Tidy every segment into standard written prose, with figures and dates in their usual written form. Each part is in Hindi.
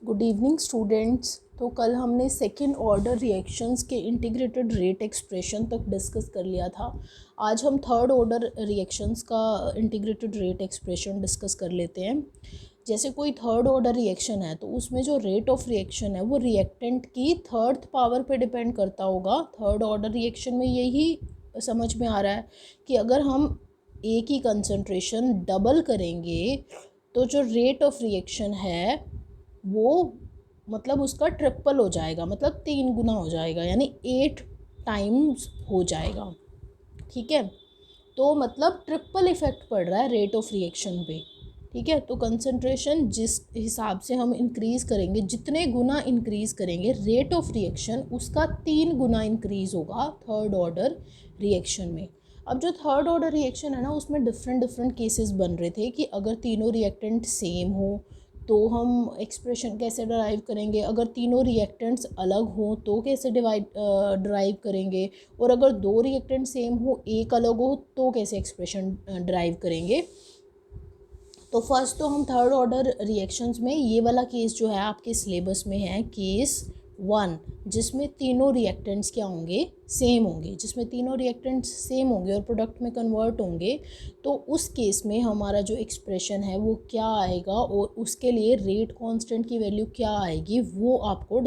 Good evening students. तो कल हमने सेकेंड ऑर्डर रिएक्शंस के इंटीग्रेटेड रेट एक्सप्रेशन तक डिस्कस कर लिया था। आज हम थर्ड ऑर्डर रिएक्शंस का इंटीग्रेटेड रेट एक्सप्रेशन डिस्कस कर लेते हैं। जैसे कोई थर्ड ऑर्डर रिएक्शन है तो उसमें जो रेट ऑफ रिएक्शन है वो रिएक्टेंट की थर्ड पावर पे डिपेंड करता होगा। थर्ड ऑर्डर रिएक्शन में यही समझ में आ रहा है कि अगर हम ए की कंसंट्रेशन डबल करेंगे तो जो रेट ऑफ रिएक्शन है वो मतलब उसका ट्रिपल हो जाएगा, मतलब 3 गुना हो जाएगा, यानी 8 टाइम्स हो जाएगा। ठीक है, तो मतलब ट्रिपल इफेक्ट पड़ रहा है रेट ऑफ रिएक्शन पे। ठीक है, तो कंसंट्रेशन जिस हिसाब से हम इंक्रीज़ करेंगे, जितने गुना इंक्रीज़ करेंगे रेट ऑफ रिएक्शन उसका 3 गुना इंक्रीज़ होगा थर्ड ऑर्डर रिएक्शन में। अब जो थर्ड ऑर्डर रिएक्शन है ना, उसमें डिफरेंट केसेस बन रहे थे कि अगर तीनों रिएक्टेंट सेम हो तो हम एक्सप्रेशन कैसे डराइव करेंगे, अगर तीनों रिएक्टेंट्स अलग हों तो कैसे डराइव करेंगे, और अगर दो रिएक्टेंट सेम हो एक अलग हो तो कैसे एक्सप्रेशन डराइव करेंगे। तो फर्स्ट तो हम थर्ड ऑर्डर रिएक्शंस में ये वाला केस जो है आपके सिलेबस में है केस 1, जिसमें तीनों रिएक्टेंट्स क्या होंगे, सेम होंगे। जिसमें तीनों रिएक्टेंट्स सेम होंगे और प्रोडक्ट में कन्वर्ट होंगे, तो उस केस में हमारा जो एक्सप्रेशन है वो क्या आएगा और उसके लिए रेट कांस्टेंट की वैल्यू क्या आएगी वो आपको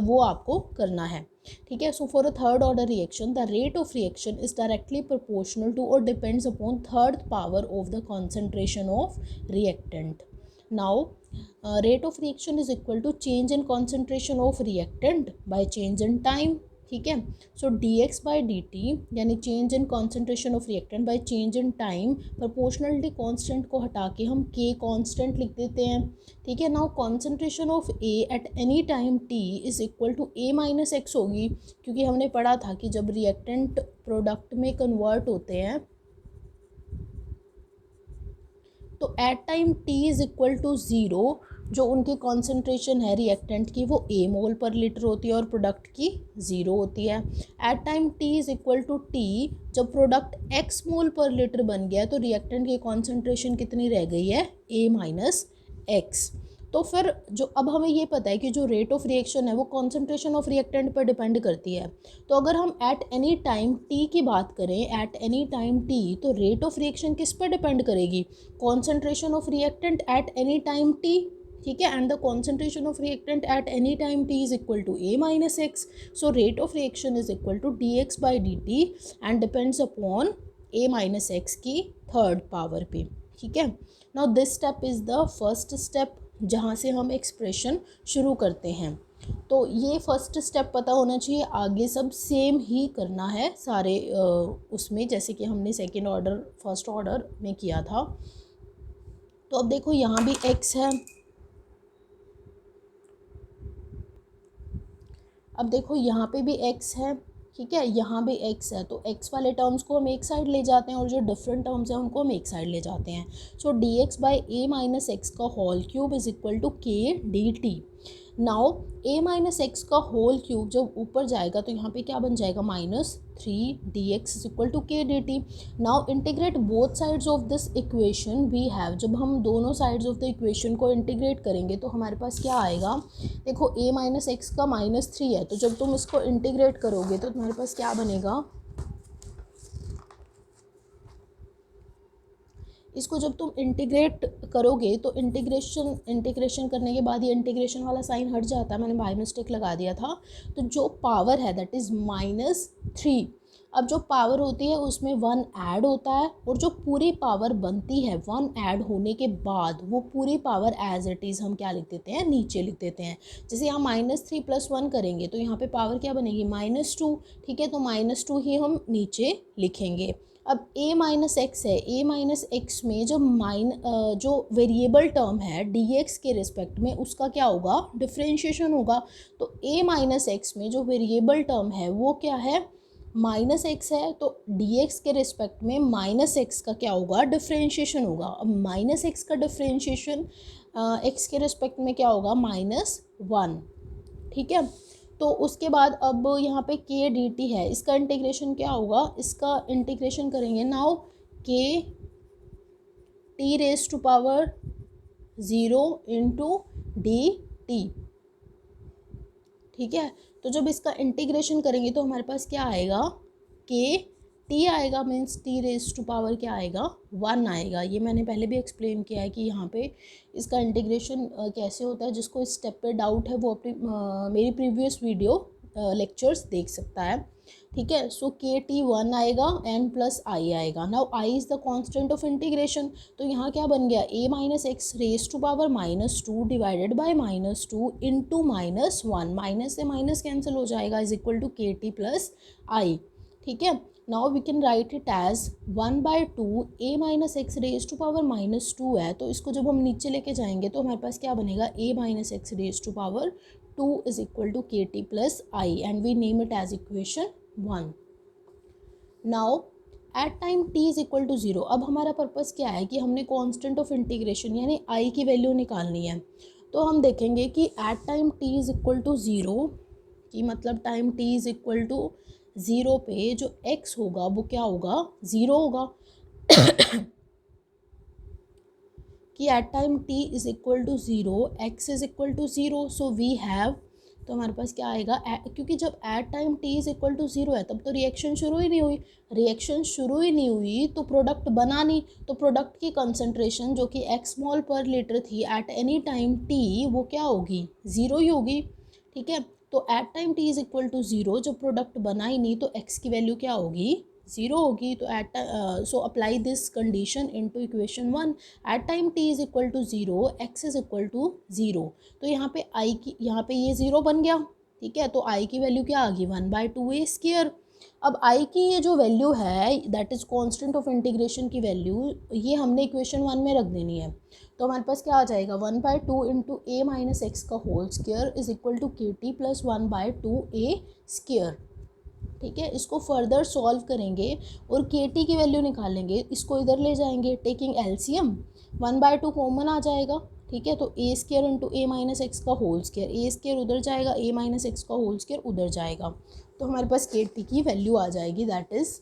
वो आपको करना है। ठीक है, so for a third order reaction the rate of reaction is directly proportional to और depends upon third power of the concentration of reactant. Now rate of reaction is equal to change in concentration of reactant by change in time। ठीक है, सो dx by dt यानी change in concentration of reactant by change in time, proportionality constant को हटा के हम k कांस्टेंट लिख देते हैं। ठीक है, now concentration of a at any time t is equal to a minus X होगी, क्योंकि हमने पढ़ा था कि जब रिएक्टेंट प्रोडक्ट में कन्वर्ट होते हैं तो at time t is equal to 0 जो उनकी कॉन्सेंट्रेशन है रिएक्टेंट की वो a मोल पर लीटर होती है और प्रोडक्ट की 0 होती है। At time t is equal to t जब प्रोडक्ट x मोल पर लीटर बन गया तो रिएक्टेंट की कॉन्सेंट्रेशन कितनी रह गई है, a माइनस एक्स। तो फिर जो अब हमें ये पता है कि जो रेट ऑफ रिएक्शन है वो कॉन्सेंट्रेशन ऑफ रिएक्टेंट पर डिपेंड करती है। तो अगर हम एट एनी टाइम टी की बात करें, एट एनी टाइम टी, तो रेट ऑफ रिएक्शन किस पर डिपेंड करेगी, concentration of reactant at any time T. ठीक है, and the concentration of reactant at any time T is equal to A minus X. So rate of reaction is equal to D x by D T and depends upon A minus x की थर्ड पावर पे। ठीक है, now this step is the first step जहाँ से हम एक्सप्रेशन शुरू करते हैं। तो ये फर्स्ट स्टेप पता होना चाहिए, आगे सब सेम ही करना है सारे उसमें, जैसे कि हमने सेकेंड ऑर्डर फर्स्ट ऑर्डर में किया था। तो अब देखो यहाँ भी x है, अब देखो यहाँ पे भी x है। ठीक है, यहाँ भी x है, तो x वाले टर्म्स को हम एक साइड ले जाते हैं और जो डिफरेंट टर्म्स हैं उनको हम एक साइड ले जाते हैं। So d x by a minus x का whole cube is equal to के D T. Now a minus x का होल क्यूब जब ऊपर जाएगा तो यहाँ पे क्या बन जाएगा, -3 dx इज इक्वल टू के D T. Now integrate both sides of this equation we have. जब हम दोनों साइड्स ऑफ द इक्वेशन को इंटीग्रेट करेंगे तो हमारे पास क्या आएगा, देखो a माइनस एक्स का -3 है, तो जब तुम इसको इंटीग्रेट करोगे तो तुम्हारे पास क्या बनेगा, इसको जब तुम इंटीग्रेट करोगे तो इंटीग्रेशन करने के बाद ये इंटीग्रेशन वाला साइन हट जाता है, मैंने बाय मिस्टेक लगा दिया था। तो जो पावर है दैट इज़ -3। अब जो पावर होती है उसमें 1 ऐड होता है और जो पूरी पावर बनती है 1 ऐड होने के बाद वो पूरी पावर एज इट इज़ हम क्या लिख देते हैं, नीचे लिख देते हैं। जैसे यहाँ -3 + 1 करेंगे तो यहाँ पे पावर क्या बनेगी, -2। ठीक है, तो -2 ही हम नीचे लिखेंगे। अब a माइनस एक्स है, a माइनस एक्स में जो वेरिएबल टर्म है dx के रिस्पेक्ट में उसका क्या होगा, डिफरेंशिएशन होगा। तो a माइनस एक्स में जो वेरिएबल टर्म है वो क्या है, -x है, तो dx के रिस्पेक्ट में -x का क्या होगा, डिफरेंशिएशन होगा। अब -x का डिफरेंशिएशन x के रिस्पेक्ट में क्या होगा, -1। ठीक है, तो उसके बाद अब यहाँ पे के डी टी है, इसका इंटीग्रेशन क्या होगा, इसका इंटीग्रेशन करेंगे now K T raise to power 0 into D T. ठीक है, तो जब इसका इंटीग्रेशन करेंगे तो हमारे पास क्या आएगा, के टी आएगा, means T raise to power क्या आएगा, 1 आएगा। ये मैंने पहले भी एक्सप्लेन किया है कि यहाँ पे इसका इंटीग्रेशन कैसे होता है। जिसको इस स्टेप पे डाउट है वो अपनी मेरी प्रीवियस वीडियो लेक्चर्स देख सकता है। ठीक है, सो के टी 1 आएगा, एन प्लस आई आएगा। Now i is the constant of integration, तो यहाँ क्या बन गया, a minus x raise to power -2 divided by -2 into -1, minus से माइनस कैंसिल हो जाएगा, इज इक्वल टू के टी प्लस आई। ठीक है, now we can write it as 1/2 a minus x raise to power -2 है, तो इसको जब हम नीचे लेके जाएंगे तो हमारे पास क्या बनेगा, a minus x raise to power 2 is equal to के T plus i, and we name it as equation 1। Now at time t is equal to 0, अब हमारा पर्पस क्या है कि हमने कांस्टेंट ऑफ इंटीग्रेशन यानी i की वैल्यू निकालनी है। तो हम देखेंगे कि at time t is equal to 0 कि मतलब time t is equal to 0 पे जो x होगा वो क्या होगा, 0 होगा। कि at time t is equal to 0 x is equal to 0, so we have, तो हमारे पास क्या आएगा, क्योंकि जब at time t is equal to 0 है तब तो रिएक्शन शुरू ही नहीं हुई, रिएक्शन शुरू ही नहीं हुई तो प्रोडक्ट बना नहीं, तो प्रोडक्ट की कंसंट्रेशन जो कि x मोल पर लीटर थी एट एनी टाइम t वो क्या होगी, 0 ही होगी। ठीक है, तो at time t is equal to 0 जब प्रोडक्ट बना ही नहीं तो x की वैल्यू क्या होगी, 0 होगी। तो at so apply this condition into equation 1, at time t is equal to 0 x is equal to 0, तो यहाँ पे i की, यहाँ पे ये 0 बन गया। ठीक है, तो i की वैल्यू क्या आ गई, 1/2 ए स्क्वायर। अब i की ये जो वैल्यू है that is constant of integration की वैल्यू, ये हमने इक्वेशन 1 में रख देनी है। तो हमारे पास क्या आ जाएगा, 1/2 इंटू ए माइनस एक्स का whole square is equal to के टी प्लस 1/2 ए स्क्वायर। ठीक है, इसको फर्दर सॉल्व करेंगे और के टी की वैल्यू निकालेंगे, इसको इधर ले जाएंगे, टेकिंग एलसीएम 1/2 कॉमन आ जाएगा। ठीक है, तो ए स्क्वायर इंटू ए माइनस एक्स का होल स्क्वायर, ए स्क्वायर उधर जाएगा, ए माइनस एक्स का होल स्क्वायर उधर जाएगा, तो हमारे पास के टी की वैल्यू आ जाएगी, that is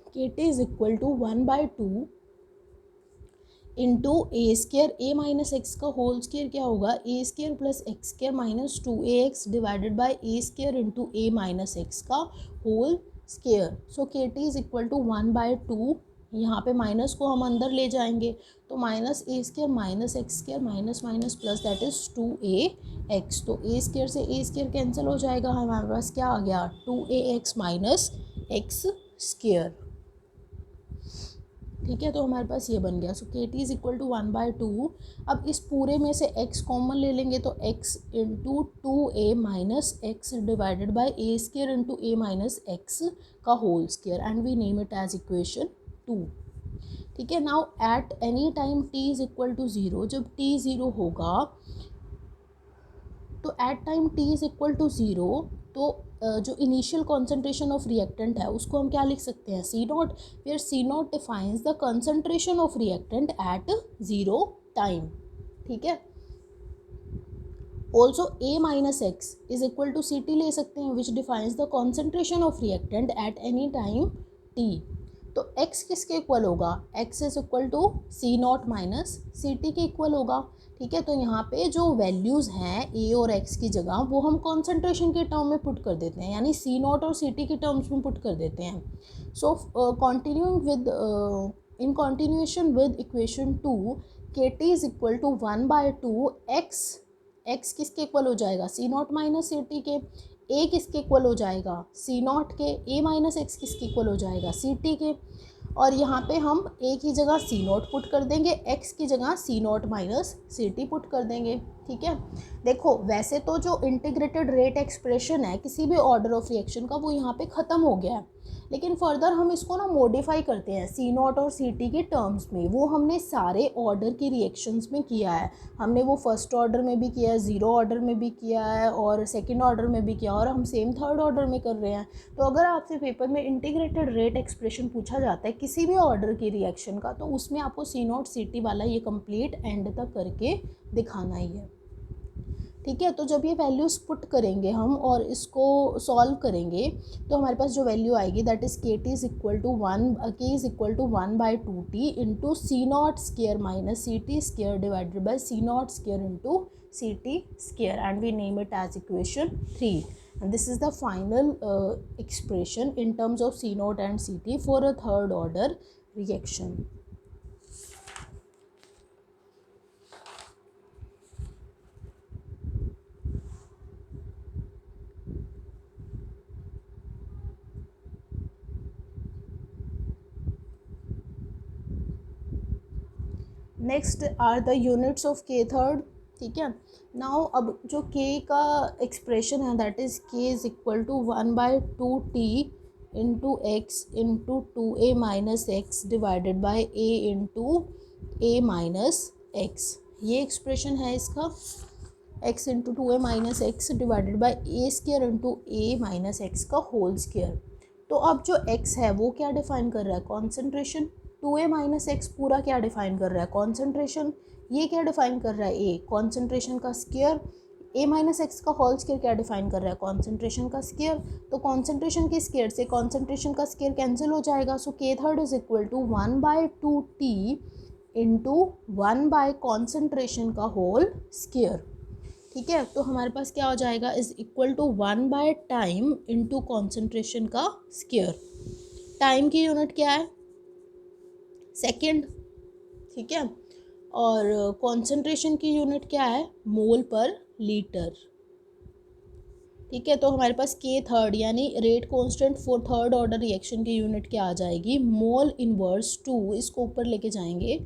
k T is equal to 1/2 into a square a minus x का होल स्क्र क्या होगा, a square plus x square minus 2ax divided by a square into A minus x का whole square. So k T is equal to 1/2, यहाँ पे माइनस को हम अंदर ले जाएंगे तो minus A square minus x square minus minus plus that is 2ax, तो ए स्क्र से ए स्क्र कैंसिल हो जाएगा, हमारे पास क्या आ गया, 2ax माइनस एक्स स्क्र। ठीक है, तो हमारे पास ये बन गया। सो k T is equal to 1/2। अब इस पूरे में से x कॉमन ले लेंगे तो x into 2a minus x divided by a square into A minus x का whole square, and we name it as equation 2। ठीक है, now at any time t is equal to 0, जब t 0 होगा तो at time t is equal to 0, तो जो इनिशियल कॉन्सेंट्रेशन ऑफ रिएक्टेंट है उसको हम क्या लिख सकते हैं, c naught, where c naught defines the concentration of reactant at 0 time. ठीक है, also a minus x is equal to c t ले सकते हैं which defines the concentration of reactant at any time T. तो x किसके इक्वल होगा, x is equal to c naught minus C T के इक्वल होगा। ठीक है, तो यहाँ पे जो वैल्यूज़ हैं a और x की जगह वो हम कॉन्सेंट्रेशन के टर्म में पुट कर देते हैं, यानी सी नॉट और सी टी के टर्म्स में पुट कर देते हैं। So continuing with in continuation with equation 2, K T is equal to 1/2 x किसके इक्वल हो जाएगा, C naught minus C T के, ए किसके इक्वल हो जाएगा, सी नॉट के, ए माइनस एक्स किसके इक्वल हो जाएगा, सी टी के, और यहाँ पे हम ए की जगह सी नॉट पुट कर देंगे, एक्स की जगह सी नॉट माइनस सी टी पुट कर देंगे। ठीक है, देखो वैसे तो जो इंटीग्रेटेड रेट एक्सप्रेशन है किसी भी ऑर्डर ऑफ रिएक्शन का वो यहाँ पे ख़त्म हो गया है, लेकिन फर्दर हम इसको ना मॉडिफाई करते हैं सी नॉट और सी टी के टर्म्स में। वो हमने सारे ऑर्डर की रिएक्शंस में किया है, हमने वो फर्स्ट ऑर्डर में भी किया है, ज़ीरो ऑर्डर में भी किया है और सेकंड ऑर्डर में भी किया, और हम सेम थर्ड ऑर्डर में कर रहे हैं। तो अगर आपसे पेपर में इंटीग्रेटेड रेट एक्सप्रेशन पूछा जाता है किसी भी ऑर्डर की रिएक्शन का, तो उसमें आपको सी नॉट सी टी वाला ये कंप्लीट एंड तक करके दिखाना ही है। ठीक है। तो जब ये वैल्यूज़ पुट करेंगे हम और इसको सॉल्व करेंगे तो हमारे पास जो वैल्यू आएगी that is K T is equal to one by two T into C naught square minus C T square divided by C naught square into C T square and we name it as equation 3 and this is the final expression in terms of C naught and Ct for a third order reaction. Next are the units of K third. ठीक है। नाउ अब जो के का एक्सप्रेशन है that is K is equal to one by two T into X into two A minus x divided by A into A minus X. ये एक्सप्रेशन है इसका, X into two A minus x divided by A square into A minus x का होल स्केयर। तो अब जो एक्स है वो क्या डिफाइन कर रहा है, कॉन्सेंट्रेशन। टू ए माइनस एक्स पूरा क्या डिफाइन कर रहा है, कॉन्सेंट्रेशन। ये क्या डिफाइन कर रहा है, ए कॉन्सेंट्रेशन का स्केयर। ए माइनस एक्स का होल स्केयर क्या डिफाइन कर रहा है, कॉन्सेंट्रेशन का स्केयर। तो कॉन्सेंट्रेशन के स्केयर से कॉन्सेंट्रेशन का स्केयर कैंसिल हो जाएगा। So K third is equal to one by two T into one by concentration का होल स्केयर। ठीक है। तो हमारे पास क्या हो जाएगा, is equal to one by time into concentration का स्केयर। टाइम की यूनिट क्या है, सेकेंड। ठीक है। और कॉन्सेंट्रेशन की यूनिट क्या है, मोल पर लीटर। ठीक है। तो हमारे पास के थर्ड यानी rate constant for third order reaction की यूनिट क्या आ जाएगी, मोल इनवर्स टू। इसको ऊपर लेके जाएंगे,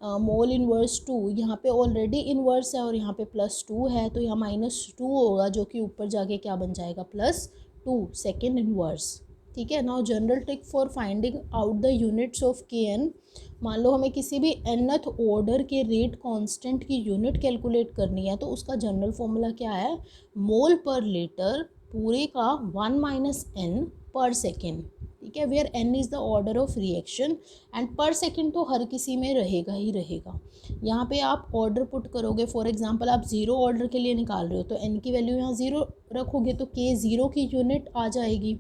मोल इनवर्स टू। यहाँ पे ऑलरेडी इनवर्स है और यहाँ पे प्लस टू है तो यहाँ माइनस टू होगा जो कि ऊपर जाके क्या बन जाएगा, प्लस टू, सेकेंड इनवर्स। ठीक है। Now general trick for finding out the units of के एन। मान लो हमें किसी भी nth ऑर्डर के रेट कांस्टेंट की यूनिट कैलकुलेट करनी है तो उसका जनरल फॉर्मूला क्या है, मोल पर लीटर पूरे का one minus n per second. ठीक है। Where n is the order of reaction and per second तो हर किसी में रहेगा ही रहेगा। यहाँ पे आप ऑर्डर पुट करोगे, फॉर एग्जांपल आप ज़ीरो ऑर्डर के लिए निकाल रहे हो तो एन की वैल्यू यहाँ ज़ीरो रखोगे तो के ज़ीरो की यूनिट आ जाएगी।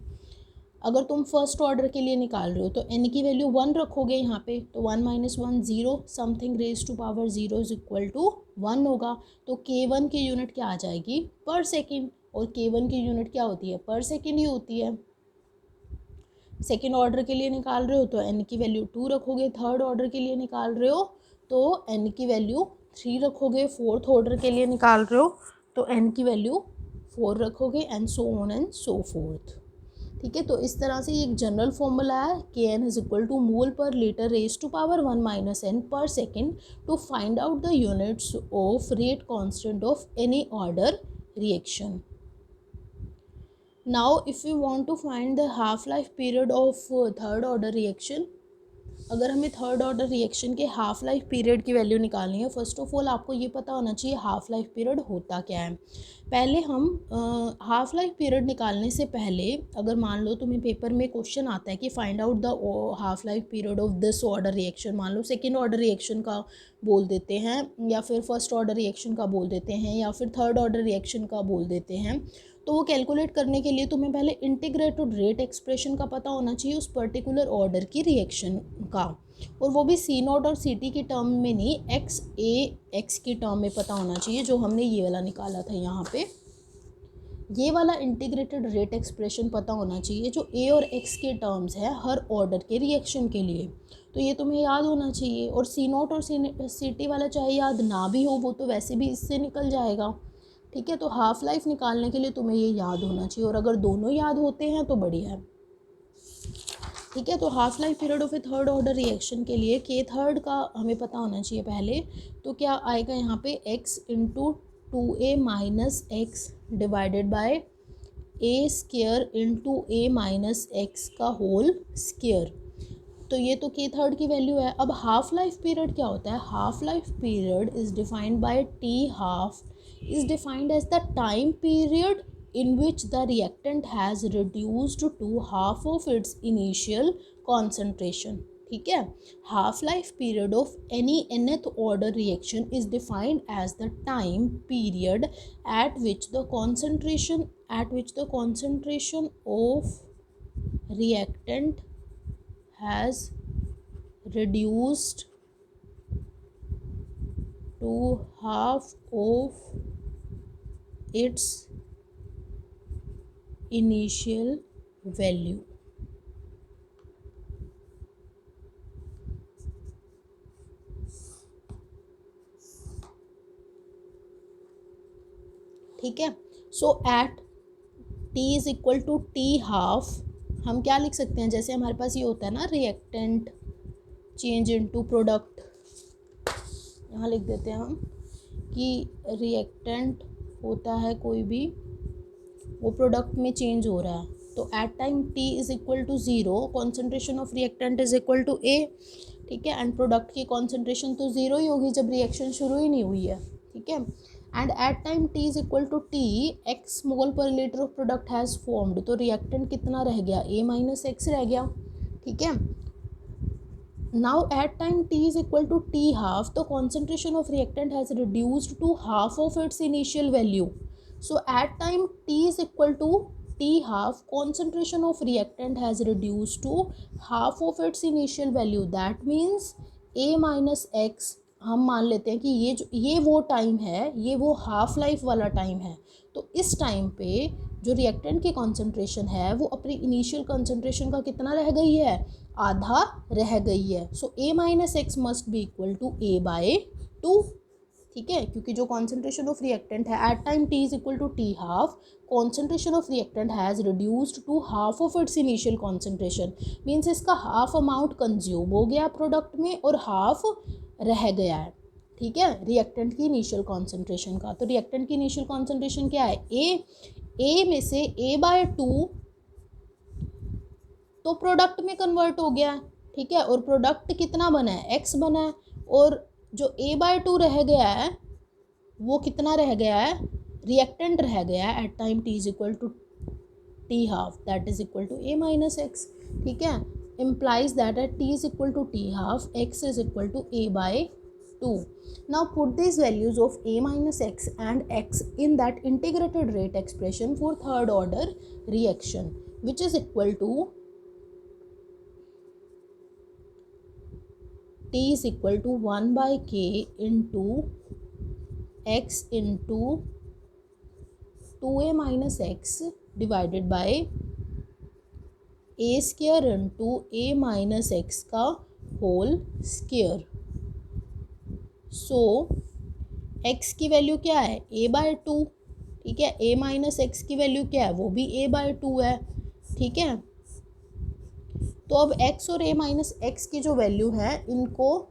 अगर तुम फर्स्ट ऑर्डर के लिए निकाल रहे हो तो एन की वैल्यू वन रखोगे यहाँ पे, तो one minus one zero, something raise to power zero is equal to one होगा। तो के वन की यूनिट क्या आ जाएगी, पर सेकेंड। और के वन की यूनिट क्या होती है, पर सेकेंड ही होती है। सेकेंड ऑर्डर के लिए निकाल रहे हो तो एन की वैल्यू टू रखोगे, थर्ड ऑर्डर के लिए निकाल रहे हो तो एन की वैल्यू थ्री रखोगे, फोर्थ ऑर्डर के लिए निकाल रहे हो तो एन की वैल्यू फोर रखोगे and so on and so fourth. ठीक है। तो इस तरह से ये एक जनरल फॉर्मूला है, k n is equal to mole पर litre raise to power one minus n per second to find out the units of rate constant of any order reaction. Now if you want to find the half life period of third order reaction, अगर हमें थर्ड ऑर्डर रिएक्शन के हाफ लाइफ पीरियड की वैल्यू निकालनी है, फर्स्ट ऑफ ऑल आपको ये पता होना चाहिए हाफ लाइफ पीरियड होता क्या है। पहले हम हाफ लाइफ पीरियड निकालने से पहले अगर मान लो तुम्हें पेपर में क्वेश्चन आता है कि find out the half life period of this order reaction, मान लो सेकेंड ऑर्डर रिएक्शन का बोल देते हैं या फिर फर्स्ट ऑर्डर रिएक्शन का बोल देते हैं या फिर थर्ड ऑर्डर रिएक्शन का बोल देते हैं, तो वो कैलकुलेट करने के लिए तुम्हें पहले इंटीग्रेटेड रेट एक्सप्रेशन का पता होना चाहिए उस पर्टिकुलर ऑर्डर की रिएक्शन का, और वो भी सी नॉट और सी टी की टर्म में नहीं, एक्स ए एक्स की टर्म में पता होना चाहिए, जो हमने ये वाला निकाला था यहाँ पे। ये वाला इंटीग्रेटेड रेट एक्सप्रेशन पता होना चाहिए जो ए और एक्स के टर्म्स है हर ऑर्डर के रिएक्शन के लिए, तो ये तुम्हें याद होना चाहिए। और सी नॉट और सी टी वाला चाहे याद ना भी हो वो तो वैसे भी इससे निकल जाएगा। ठीक है। तो हाफ लाइफ निकालने के लिए तुम्हें ये याद होना चाहिए, और अगर दोनों याद होते हैं तो बढ़िया है। ठीक है। तो half life period of a third order reaction के लिए के थर्ड का हमें पता होना चाहिए पहले, तो क्या आएगा यहाँ पे x into two A minus x divided by A square into A minus x का होल स्केयर। तो ये तो के थर्ड की वैल्यू है। अब हाफ लाइफ पीरियड क्या होता है, half life period is defined by T half is defined as the time period in which the reactant has reduced to half of its initial concentration. ठीक है। Half life period of any nth order reaction is defined as the time period at which the concentration of reactant has reduced to half of its initial value। ठीक है। So at t is equal to t half हम क्या लिख सकते हैं, जैसे हमारे पास ये होता है ना रिएक्टेंट चेंज इनटू प्रोडक्ट, यहाँ लिख देते हैं हम कि रिएक्टेंट होता है कोई भी, वो प्रोडक्ट में चेंज हो रहा है, तो at time T is equal to zero concentration of reactant is equal to a. ठीक है, एंड प्रोडक्ट की कॉन्सेंट्रेशन तो ज़ीरो ही होगी जब रिएक्शन शुरू ही नहीं हुई है। ठीक है, and at time T is equal to t x mole पर litre of product has formed, तो रिएक्टेंट कितना रह गया, ए माइनस एक्स रह गया। ठीक है, now at time t is equal to t half the concentration of reactant has reduced to half of its initial value। so at time t is equal to t half concentration of reactant has reduced to half of its initial value, that means a minus x हम मान लेते हैं कि ये वो टाइम है, ये वो हाफ लाइफ वाला टाइम है। तो इस टाइम पे जो रिएक्टेंट की कॉन्सेंट्रेशन है वो अपनी इनिशियल कॉन्सेंट्रेशन का कितना रह गई है, आधा रह गई है। So a minus x must be equal to a by 2। ठीक है, क्योंकि जो कॉन्सेंट्रेशन ऑफ रिएक्टेंट है at time T is equal to t half, concentration of reactant has reduced to half of its initial concentration, means इसका हाफ अमाउंट कंज्यूम हो गया प्रोडक्ट में और हाफ रह गया है। ठीक है, रिएक्टेंट की इनिशियल कॉन्सेंट्रेशन का, तो रिएक्टेंट की इनिशियल कॉन्सेंट्रेशन क्या है, ए में से ए बाय 2 तो प्रोडक्ट में कन्वर्ट हो गया है। ठीक है, और प्रोडक्ट कितना बना है, एक्स बना है, और जो ए बाय 2 रह गया है वो कितना रह गया है, रिएक्टेंट रह गया है at time T is equal to t half, that is equal to A minus x. ठीक है, implies that at t is equal to t half x is equal to a by 2। now put these values of a minus x and x in that integrated rate expression for third order reaction, which is equal to t is equal to 1 by k into x into 2a minus x divided by A square into A minus x का होल स्क्वायर। सो एक्स की वैल्यू क्या है, ए बाय 2। ठीक है, ए माइनस एक्स की वैल्यू क्या है, वो भी ए बाय 2 है। ठीक है, तो अब एक्स और ए माइनस एक्स की जो वैल्यू है इनको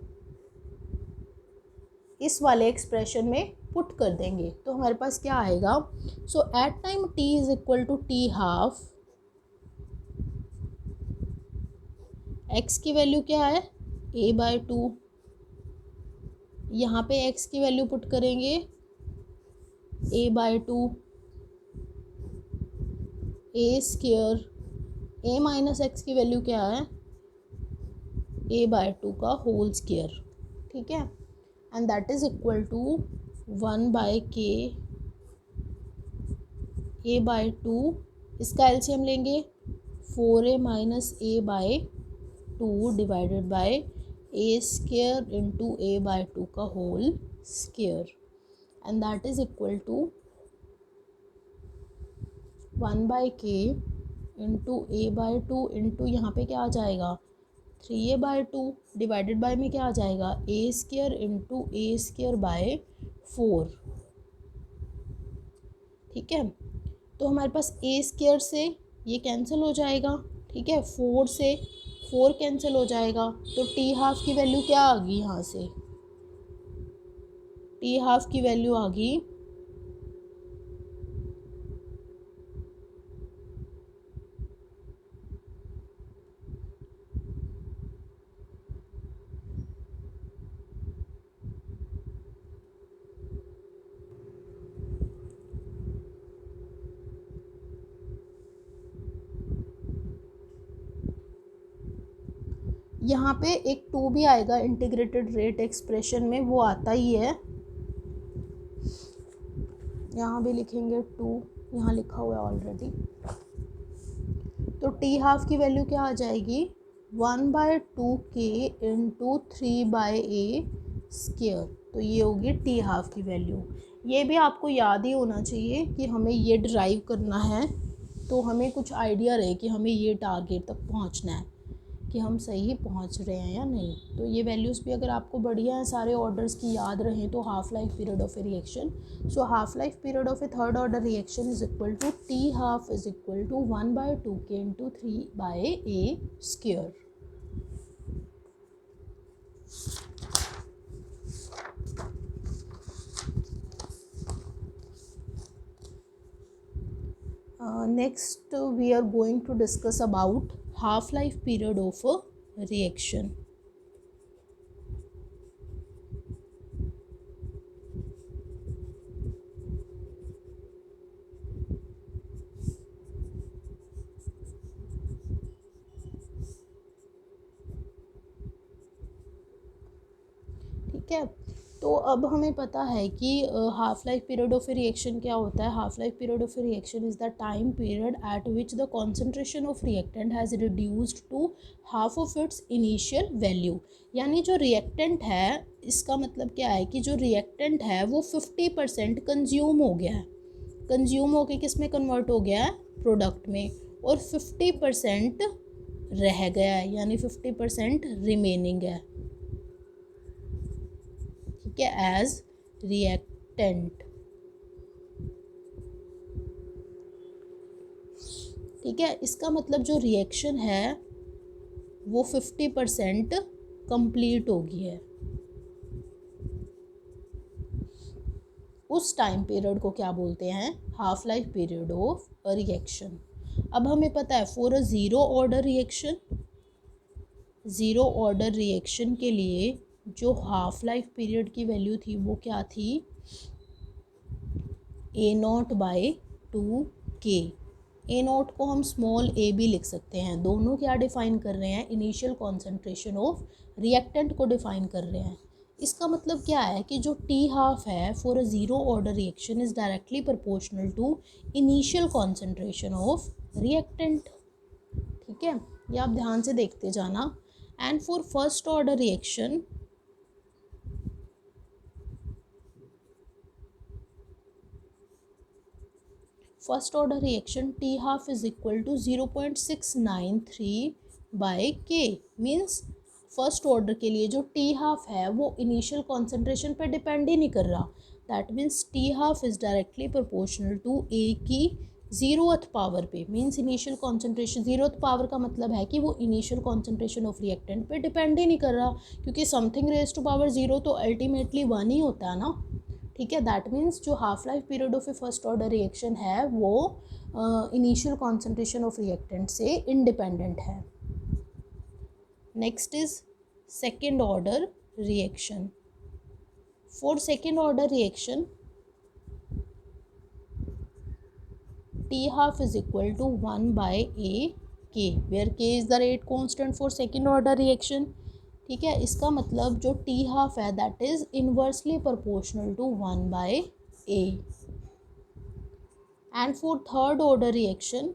इस वाले एक्सप्रेशन में पुट कर देंगे, तो हमारे पास क्या आएगा, so at time T is equal to t half, x की वैल्यू क्या है, a बाय 2, यहाँ पे x की वैल्यू पुट करेंगे a by 2, a square, a minus x की वैल्यू क्या है, a बाय 2 का होल स्क्वायर। ठीक है, and that is equal to 1 by k a by 2, इसका एलसीएम लेंगे 4a minus a by 2 divided by a square into a by 2 का whole square, and that is equal to 1 by k into a by 2 into यहाँ पे क्या आ जाएगा 3a बाय 2 डिवाइडेड बाय में क्या आ जाएगा a square into a square by 4। ठीक है, तो हमारे पास ए स्क्वायर से ये कैंसिल हो जाएगा। ठीक है, 4 से 4 कैंसिल हो जाएगा, तो टी हाफ की वैल्यू क्या आ गई, यहाँ से टी हाफ की वैल्यू आ गई यहाँ पे एक 2 भी आएगा इंटीग्रेटेड रेट एक्सप्रेशन में, वो आता ही है, यहाँ भी लिखेंगे 2, यहाँ लिखा हुआ है ऑलरेडी। तो टी हाफ की वैल्यू क्या आ जाएगी, 1/2k इंटू 3/a स्क्वायर। तो ये होगी टी हाफ की वैल्यू। ये भी आपको याद ही होना चाहिए कि हमें ये ड्राइव करना है, तो हमें कुछ आइडिया रहे कि हमें ये टारगेट तक पहुंचना है, कि हम सही पहुंच रहे हैं या नहीं। तो ये वैल्यूज़ भी अगर आपको बढ़िया है सारे ऑर्डर्स की याद रहें, तो half life period of a reaction, so half life period of a third order reaction is equal to t half is equal to 1/2k into 3/a square. Next we are going to discuss about half life period of a reaction. ठीक है, तो अब हमें पता है कि half life period of a reaction क्या होता है। Half life period of a reaction is the time period at which the concentration of reactant has reduced to half of its initial value. यानी जो रिएक्टेंट है, इसका मतलब क्या है कि जो रिएक्टेंट है वो 50% कंज्यूम हो गया है, कंज्यूम होके किस में कन्वर्ट हो गया है, प्रोडक्ट में, और 50% रह गया है, यानी 50% रिमेनिंग है, ठीक है, एज रिएक्टेंट। ठीक है, इसका मतलब जो रिएक्शन है वो 50% कंप्लीट हो गई है। उस टाइम पीरियड को क्या बोलते हैं, half life period of a reaction. अब हमें पता है for a zero order reaction, zero order reaction के लिए जो हाफ लाइफ पीरियड की वैल्यू थी वो क्या थी, A0/2k। A0 को हम स्मॉल a भी लिख सकते हैं। दोनों क्या डिफाइन कर रहे हैं, इनिशियल कॉन्सेंट्रेशन ऑफ रिएक्टेंट को डिफाइन कर रहे हैं। इसका मतलब क्या है कि जो टी हाफ है for a zero order reaction is directly proportional to initial concentration of reactant. ठीक है, ये आप ध्यान से देखते जाना। And for first order reaction, first order reaction t half is equal to 0.693/k। Means first order के लिए जो टी हाफ है वो इनिशियल कॉन्सेंट्रेशन पर डिपेंड ही नहीं कर रहा। That means t half is directly proportional to a की 0th पावर पे। Means initial concentration 0th power का मतलब है कि वो इनिशियल कॉन्सेंट्रेशन ऑफ रिएक्टेंट पे डिपेंड ही नहीं कर रहा, क्योंकि समथिंग रेज टू पावर 0 तो अल्टीमेटली 1 ही होता है ना। ठीक है, दैट मीन्स जो half life period of A first order reaction है वो इनिशियल कॉन्सेंट्रेशन ऑफ रिएक्टेंट से इंडिपेंडेंट है। Next is second order reaction. For second order reaction T half is equal to 1/a k, where k is the rate constant for second order reaction। ठीक है, इसका मतलब जो T half है that is inversely proportional to 1/a। and for third order reaction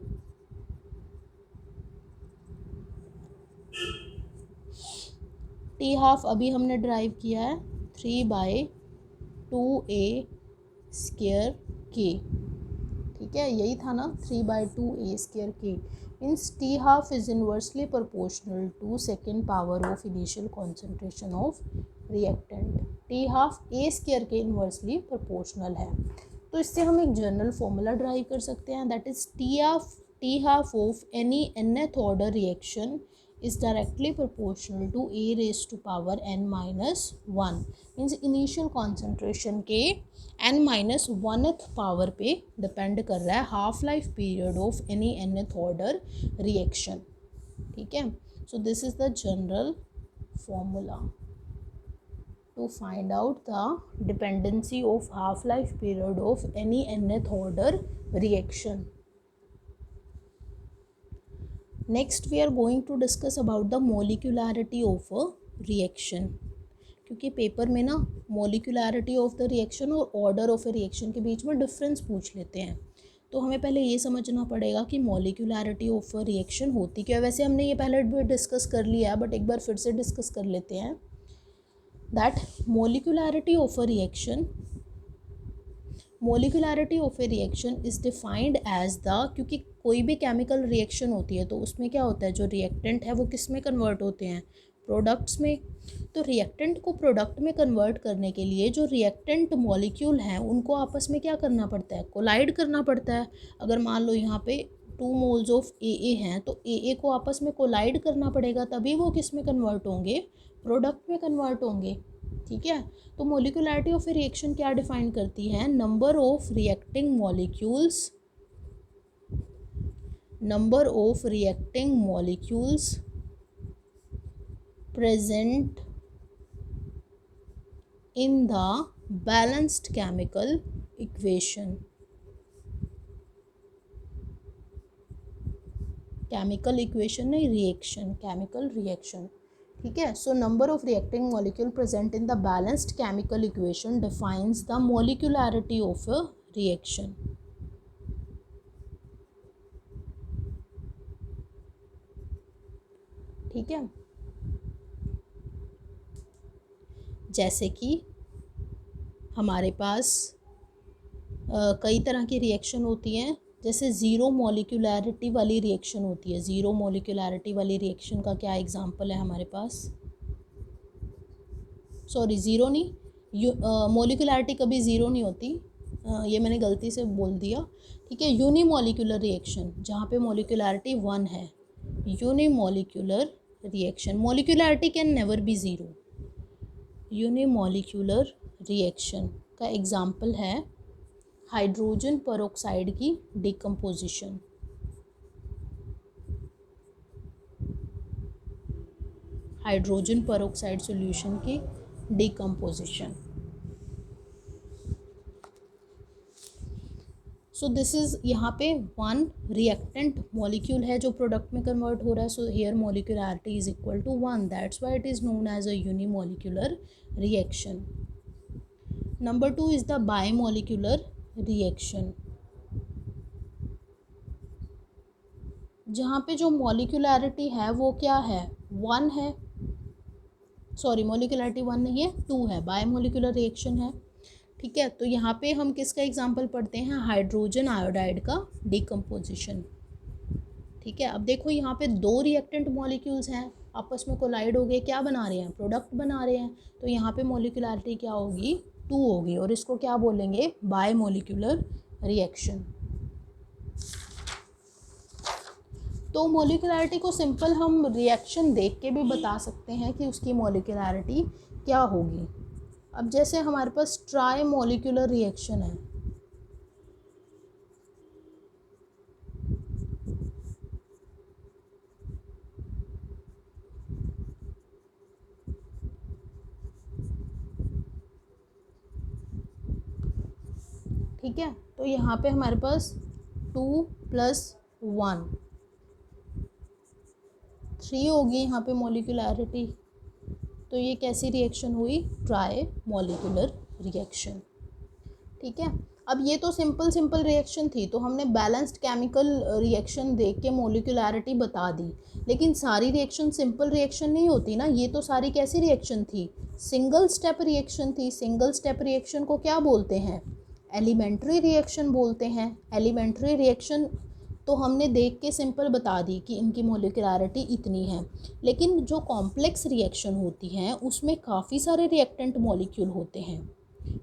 T half अभी हमने ड्राइव किया है 3/2a स्क्वायर k। ठीक है, यही था ना, 3/2a square k। Means t half is inversely proportional to second power of initial concentration of reactant. T half a square के इन्वर्सली प्रोपोर्शनल है। तो इससे हम एक जनरल फॉर्मूला ड्राइव कर सकते हैं, that is T half of any nth order reaction is directly proportional to a raised to power n-1। Means initial concentration के n-1th पावर पे डिपेंड कर रहा है half life period of any nth order reaction. ठीक है, so this is the general formula to find out the dependency of half life period of any nth order reaction। Next we are going to discuss about the molecularity of a reaction, क्योंकि पेपर में ना मोलिकुलैरिटी ऑफ द रिएक्शन और ऑर्डर ऑफ ए रिएक्शन के बीच में डिफरेंस पूछ लेते हैं। तो हमें पहले ये समझना पड़ेगा कि मोलिकुलैरिटी ऑफ अ रिएक्शन होती क्या है। वैसे हमने ये पहले भी डिस्कस कर लिया है, बट एक बार फिर से डिस्कस कर लेते हैं। That molecularity of a reaction, molecularity of a reaction is defined as the, क्योंकि कोई भी केमिकल रिएक्शन होती है तो उसमें क्या होता है, जो रिएक्टेंट है वो किस में कन्वर्ट होते हैं, प्रोडक्ट्स में। तो रिएक्टेंट को प्रोडक्ट में कन्वर्ट करने के लिए जो रिएक्टेंट मॉलिक्यूल हैं उनको आपस में क्या करना पड़ता है, कोलाइड करना पड़ता है। अगर मान लो यहाँ पे 2 मोल्स ऑफ ए हैं तो ए को आपस में कोलाइड करना पड़ेगा, तभी वो किस में कन्वर्ट होंगे, प्रोडक्ट में कन्वर्ट होंगे। ठीक है, तो मोलिकुलैरिटी ऑफ ए रिएक्शन क्या डिफाइन करती है, number of reacting molecules, number of reacting molecules present in the balanced chemical equation, chemical equation नहीं, रिएक्शन, केमिकल रिएक्शन। ठीक है, so number of reacting molecule present in the balanced chemical equation defines the molecularity of a reaction. ठीक है, जैसे कि हमारे पास कई तरह की रिएक्शन होती हैं, जैसे ज़ीरो मोलिकुलैरिटी वाली रिएक्शन होती है। ज़ीरो मोलिकुलैरिटी वाली रिएक्शन का क्या एग्जांपल है हमारे पास, सॉरी ज़ीरो नहीं, मोलिकुलैरिटी कभी ज़ीरो नहीं होती, ये मैंने गलती से बोल दिया। ठीक है, यूनिमोलिकुलर रिएक्शन जहाँ पे मोलिकुलैरिटी 1 है, unimolecular reaction, molecularity can never be zero. Unimolecular reaction का एग्जाम्पल है हाइड्रोजन पेरोक्साइड की डिकम्पोजिशन। हाइड्रोजन पेरोक्साइड सॉल्यूशन की डिकम्पोजिशन। सो दिस इज़, यहाँ पे 1 रिएक्टेंट मॉलिक्यूल है जो प्रोडक्ट में कन्वर्ट हो रहा है। So here molecularity is equal to 1, that's why it is known as a unimolecular reaction. Number 2 is the bimolecular reaction, जहाँ पे जो मॉलिकुलैरिटी है वो क्या है, 1 है, सॉरी मॉलिकुलैरिटी 1 नहीं है, 2 है, बायमोलिकुलर रिएक्शन है। ठीक है, तो यहाँ पे हम किसका एग्जांपल पढ़ते हैं, हाइड्रोजन आयोडाइड का डिकम्पोजिशन। ठीक है, अब देखो यहाँ पे 2 रिएक्टेंट मॉलिक्यूल्स हैं, आपस में कोलाइड हो गए, क्या बना रहे हैं, प्रोडक्ट बना रहे हैं। तो यहाँ पे मॉलिकुलैरिटी क्या होगी, 2 होगी, और इसको क्या बोलेंगे, बायमोलिकुलर रिएक्शन। तो मोलिकुलैरिटी को सिंपल हम रिएक्शन देख के भी बता सकते हैं कि उसकी मोलिकुलैरिटी क्या होगी। अब जैसे हमारे पास ट्राई मोलिकुलर रिएक्शन है, ठीक है, तो यहाँ पे हमारे पास 2 + 1 3 होगी यहाँ पे मोलिकुलैरिटी। तो ये कैसी रिएक्शन हुई, ट्राई मोलिकुलर रिएक्शन। ठीक है, अब ये तो सिंपल रिएक्शन थी, तो हमने बैलेंस्ड केमिकल रिएक्शन देख के मोलिकुलैरिटी बता दी। लेकिन सारी रिएक्शन सिंपल रिएक्शन नहीं होती ना, ये तो सारी कैसी रिएक्शन थी, सिंगल स्टेप रिएक्शन थी। सिंगल स्टेप रिएक्शन को क्या बोलते हैं, एलिमेंट्री रिएक्शन बोलते हैं। एलिमेंट्री रिएक्शन तो हमने देख के सिंपल बता दी कि इनकी मोलिकुलैरिटी इतनी है। लेकिन जो कॉम्प्लेक्स रिएक्शन होती हैं उसमें काफ़ी सारे रिएक्टेंट मॉलिक्यूल होते हैं।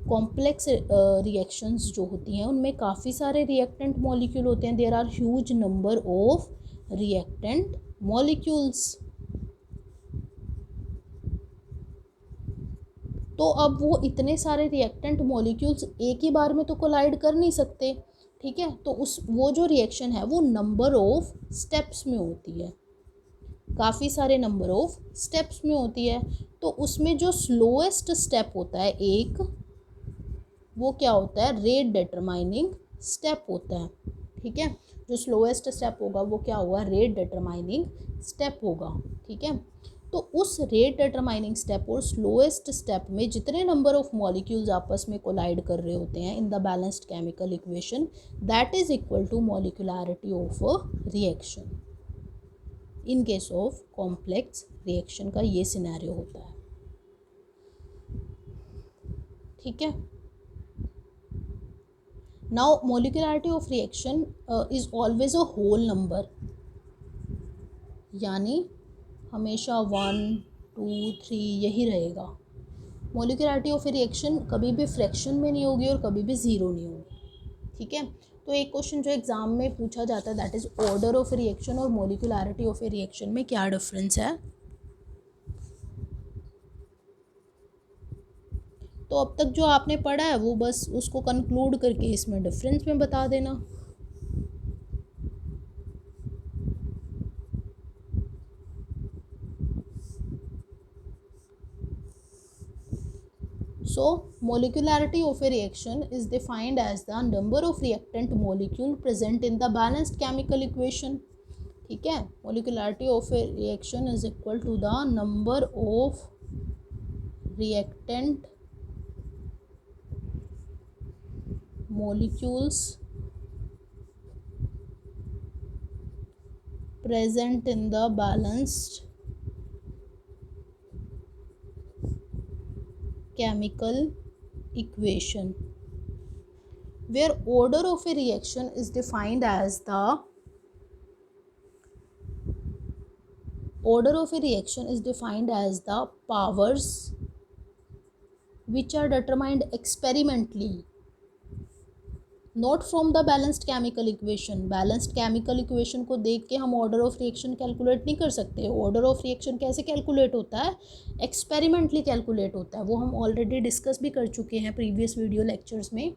कॉम्प्लेक्स रिएक्शंस जो होती हैं उनमें काफ़ी सारे रिएक्टेंट मॉलिक्यूल होते हैं। There are huge number of reactant molecules. तो अब वो इतने सारे रिएक्टेंट मॉलिक्यूल्स एक ही बार में तो कोलाइड कर नहीं सकते। ठीक है, तो वो जो रिएक्शन है वो नंबर ऑफ स्टेप्स में होती है, काफ़ी सारे नंबर ऑफ स्टेप्स में होती है। तो उसमें जो स्लोएस्ट स्टेप होता है एक, वो क्या होता है, रेट डिटरमाइनिंग स्टेप होता है। ठीक है। जो स्लोएस्ट स्टेप होगा वो क्या होगा, रेट डिटरमाइनिंग स्टेप होगा, ठीक है। तो उस रेट डिटरमाइनिंग स्टेप और स्लोएस्ट स्टेप में जितने नंबर ऑफ मॉलिक्यूल्स आपस में कोलाइड कर रहे होते हैं in the balanced chemical equation, that is equal to molecularity of a reaction. In case of complex reaction का ये सिनेरियो होता है, ठीक है। Now molecularity of reaction is always a whole number, यानी हमेशा 1 2 3 यही रहेगा। मॉलिक्यूलैरिटी ऑफ रिएक्शन कभी भी फ्रैक्शन में नहीं होगी और कभी भी ज़ीरो नहीं होगी, ठीक है। तो एक क्वेश्चन जो एग्ज़ाम में पूछा जाता है that is order of reaction और मॉलिक्यूलैरिटी ऑफ रिएक्शन में क्या डिफरेंस है। तो अब तक जो आपने पढ़ा है वो बस उसको कंक्लूड करके इसमें डिफरेंस में बता देना। So molecularity of a reaction is defined as the number of reactant molecule present in the balanced chemical equation, ठीक है। molecularity of a reaction is equal to the number of reactant molecules present in the balanced chemical equation, where order of a reaction is defined as the powers which are determined experimentally, not from the balanced chemical equation। balanced chemical equation को देख के हम order of reaction कैलकुलेट नहीं कर सकते। order of reaction कैसे कैलकुलेट होता है, एक्सपेरिमेंटली कैलकुलेट होता है, वो हम ऑलरेडी डिस्कस भी कर चुके हैं प्रीवियस वीडियो लेक्चर्स में।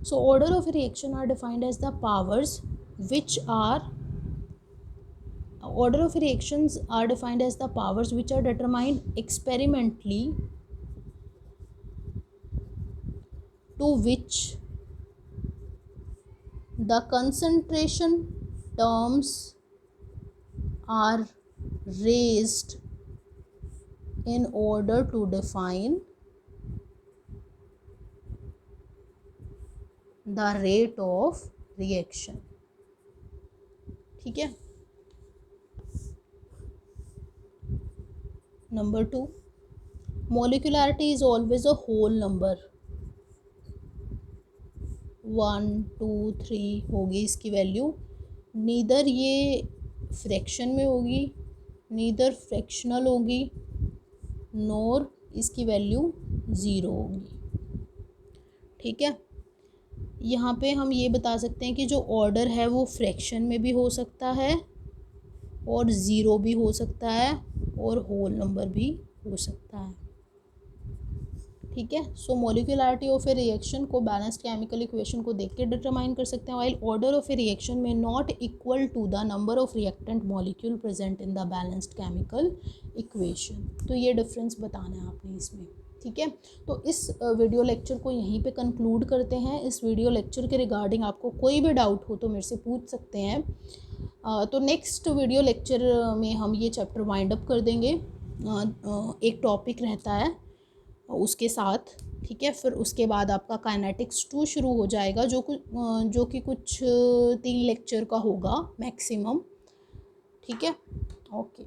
so order of reaction are defined as the powers which are order of reactions are defined as the powers which are determined experimentally, to which the concentration terms are raised in order to define the rate of reaction, ठीक है। Number 2, molecularity is always a whole number। 1 2 3 होगी इसकी वैल्यू, नीदर ये फ्रैक्शन में होगी, नीदर फ्रैक्शनल होगी, नोर इसकी वैल्यू 0 होगी, ठीक है। यहाँ पे हम ये बता सकते हैं कि जो ऑर्डर है वो फ्रैक्शन में भी हो सकता है और ज़ीरो भी हो सकता है और होल नंबर भी हो सकता है, ठीक है। सो मॉलिक्यूलैरिटी ऑफ ए रिएक्शन को बैलेंस्ड केमिकल इक्वेशन को देख के डिटरमाइन कर सकते हैं, while order of a reaction में not equal to the number of reactant molecule present in the balanced chemical equation. तो ये डिफरेंस बताना है आपने इसमें, ठीक है। तो इस वीडियो लेक्चर को यहीं पे कंक्लूड करते हैं। इस वीडियो लेक्चर के रिगार्डिंग आपको कोई भी डाउट हो तो मेरे से पूछ सकते हैं। तो नेक्स्ट वीडियो लेक्चर में हम ये चैप्टर वाइंड अप कर देंगे। एक टॉपिक रहता है उसके साथ, ठीक है। फिर उसके बाद आपका काइनेटिक्स 2 शुरू हो जाएगा जो कि कुछ 3 लेक्चर का होगा मैक्सिमम, ठीक है। ओके।